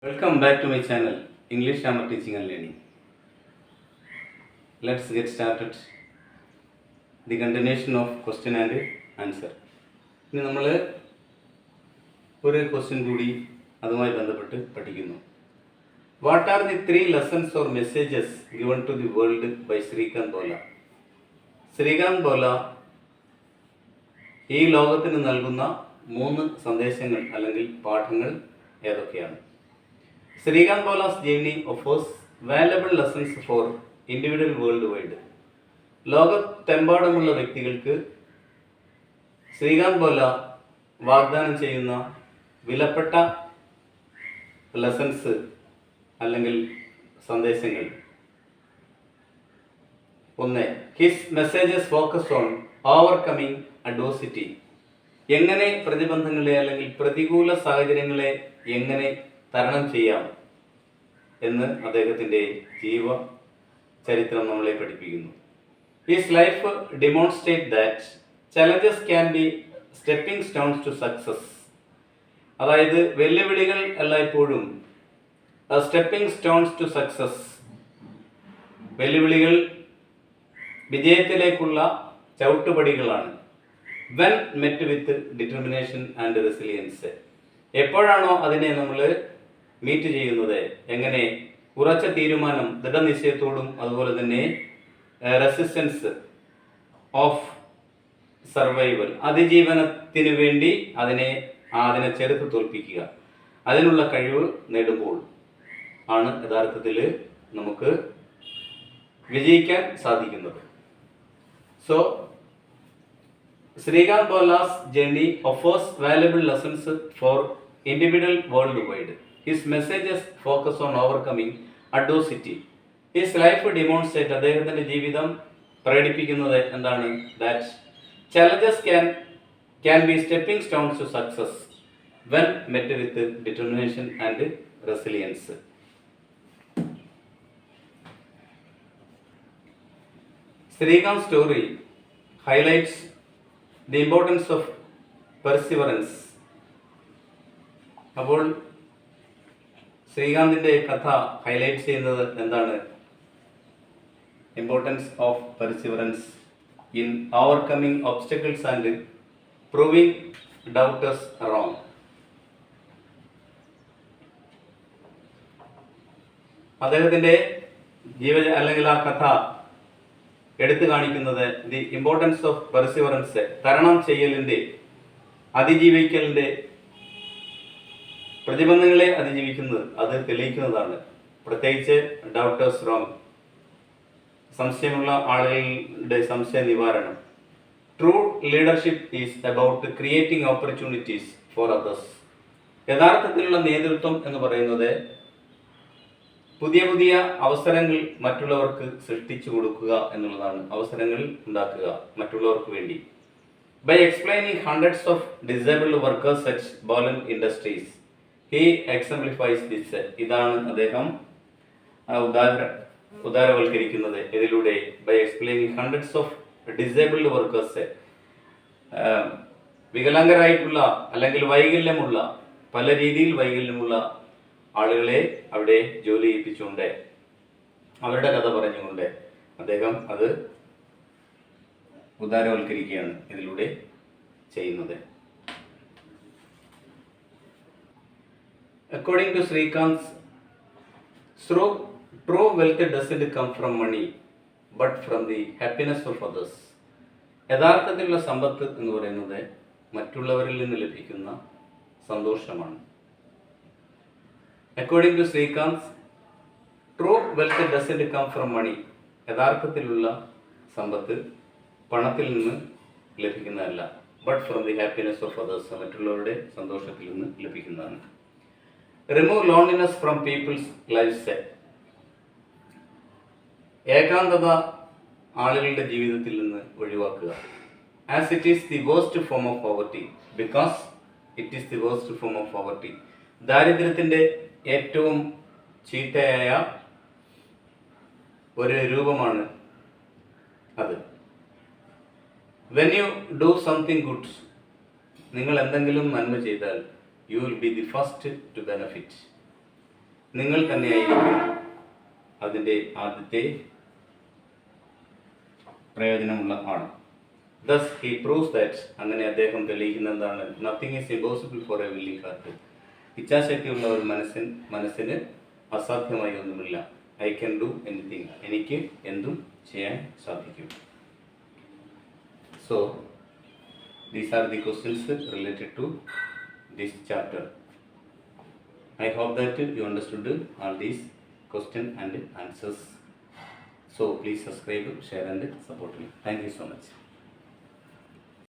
Welcome back to my channel, English Grammar Teaching and Learning. Let's get started. The continuation of question and answer. ഇനി നമ്മൾ ഒരു question കൂടി അതുമായി ബന്ധപ്പെട്ട് പഠിക്കുന്നു. What are the 3 lessons or messages given to the world by Srikanth Bola? Srikanth Bola ഈ ലോകത്തിന് നൽകുന്ന 3 സന്ദേശങ്ങൾ അല്ലെങ്കിൽ പാഠങ്ങൾ ഏതൊക്കെയാണ്? Srikanth Bola's journey offers valuable lessons for individual worldwide. ലോകത്തെമ്പാടുമുള്ള വ്യക്തികൾക്ക് ശ്രീകാന്ത് ബോല വാഗ്ദാനം ചെയ്യുന്ന വിലപ്പെട്ട ലെസൺസ് അല്ലെങ്കിൽ സന്ദേശങ്ങൾ. 1. His messages focus on overcoming adversity. എങ്ങനെ പ്രതിബന്ധങ്ങളെ അല്ലെങ്കിൽ പ്രതികൂല സാഹചര്യങ്ങളെ എങ്ങനെ തരണം ചെയ്യാം എന്ന് അദ്ദേഹത്തിൻ്റെ ജീവചരിത്രം നമ്മളെ പഠിപ്പിക്കുന്നു. His life demonstrate that challenges can be stepping stones to success. അതായത് വെല്ലുവിളികൾ എല്ലായ്പ്പോഴും സ്റ്റെപ്പിംഗ് സ്റ്റോൺസ് ടു സക്സസ്, വെല്ലുവിളികൾ വിജയത്തിലേക്കുള്ള ചവിട്ടുപടികളാണ്. When met with determination and resilience. എപ്പോഴാണോ അതിനെ നമ്മൾ മീറ്റ് ചെയ്യുന്നത്, എങ്ങനെ ഉറച്ച തീരുമാനം, ദൃഢനിശ്ചയത്തോടും അതുപോലെ തന്നെ റെസിസ്റ്റൻസ് ഓഫ് സർവൈവൽ, അതിജീവനത്തിന് വേണ്ടി അതിനെ ചെറുത്ത് തോൽപ്പിക്കുക, അതിനുള്ള കഴിവ് നേടുമ്പോൾ ആണ് യഥാർത്ഥത്തിൽ നമുക്ക് വിജയിക്കാൻ സാധിക്കുന്നത്. So Srikanth Bola's journey offers valuable lessons for individual worldwide. His messages focus on overcoming adversity. His life demonstrates, അദ്ദേഹത്തിൻ്റെ ജീവിതം പ്രകടിപ്പിക്കുന്നത് എന്താണ്? That challenges can be stepping stones to success when met with determination and resilience. Srikanth's story highlights the importance of perseverance. അപ്പോൾ ശ്രീകാന്തിൻ്റെ കഥ highlight ചെയ്യുന്നത് എന്താണ്? Importance of perseverance in overcoming obstacles and proving doubters wrong. അദ്ദേഹത്തിൻ്റെ അല്ലെങ്കിൽ ആ കഥ എടുത്തു കാണിക്കുന്നത് ദി ഇമ്പോർട്ടൻസ് ഓഫ് പെർസിവറൻസ്, തരണം ചെയ്യലിൻ്റെ, അതിജീവിക്കലിൻ്റെ, പ്രതിബന്ധങ്ങളെ അതിജീവിക്കുന്നത് അത് തെളിയിക്കുന്നതാണ്. പ്രത്യേകിച്ച് ഡൗട്ടേഴ്സ് റോങ്, സംശയമുള്ള ആളുകളുടെ സംശയ നിവാരണം. True leadership is about creating opportunities for others. യഥാർത്ഥത്തിലുള്ള നേതൃത്വം എന്ന് പറയുന്നത് പുതിയ പുതിയ അവസരങ്ങൾ മറ്റുള്ളവർക്ക് സൃഷ്ടിച്ചു കൊടുക്കുക എന്നുള്ളതാണ്. അവസരങ്ങൾ ഉണ്ടാക്കുക മറ്റുള്ളവർക്ക് വേണ്ടി. By explaining hundreds of disabled workers at Bollant industries he exemplifies this. ഇതാണ് അദ്ദേഹം ഉദാരവൽക്കരിക്കുന്നത്. ഇതിലൂടെ by explaining hundreds of disabled workers, വികലാംഗരായിട്ടുള്ള അല്ലെങ്കിൽ വൈകല്യമുള്ള, പല രീതിയിൽ വൈകല്യമുള്ള ആളുകളെ അവിടെ ജോലി ചെയ്യിപ്പിച്ചുകൊണ്ട് അവരുടെ കഥ പറഞ്ഞുകൊണ്ട് അദ്ദേഹം അത് ഉദാരവൽക്കരിക്കുകയാണ് ഇതിലൂടെ ചെയ്യുന്നത്. According to Srikanth, true wealth doesn't come from money but from the happiness of others. യഥാർത്ഥത്തിലുള്ള സമ്പത്ത് എന്ന് പറയുന്നത് മറ്റുള്ളവരിൽ നിന്ന് ലഭിക്കുന്ന സന്തോഷമാണ്. According to Srikanth, true wealth doesn't come from money. യഥാർത്ഥത്തിലുള്ള സമ്പത്ത് പണത്തിൽ നിന്ന് ലഭിക്കുന്നതല്ല, but from the happiness of others, മറ്റുള്ളവരുടെ സന്തോഷത്തിൽ നിന്ന് ലഭിക്കുന്നതാണ്. Remove loneliness from people's lives. ഏകാന്തത ആളുകളുടെ ജീവിതത്തിൽ നിന്ന് ഒഴിവാക്കുക. As it is the worst form of poverty, because it is the worst form of poverty. ദാരിദ്ര്യത്തിൻ്റെ ഏറ്റവും ചീത്തയായ ഒരു രൂപമാണ് അത്. When you do something good, നിങ്ങൾ എന്തെങ്കിലും നന്മ ചെയ്താൽ you will be the first to benefit. നിങ്ങൾ തന്നെയായിരിക്കും അതിൻ്റെ ആദ്യത്തെ പ്രയോജനമുള്ള ആൾ. Thus he proves that, അങ്ങനെ അദ്ദേഹം തെളിയിക്കുന്നതാണ്, nothing is impossible for a willing heart. ഇച്ഛാശക്തിയുള്ള ഒരു മനസ്സിന് അസാധ്യമായി ഒന്നുമില്ല. I can do anything. എനിക്ക് എന്തും ചെയ്യാൻ സാധിക്കും. So these are the questions related to this chapter. I hope that you understood all these questions and answers. So please subscribe, share and support me. Thank you so much.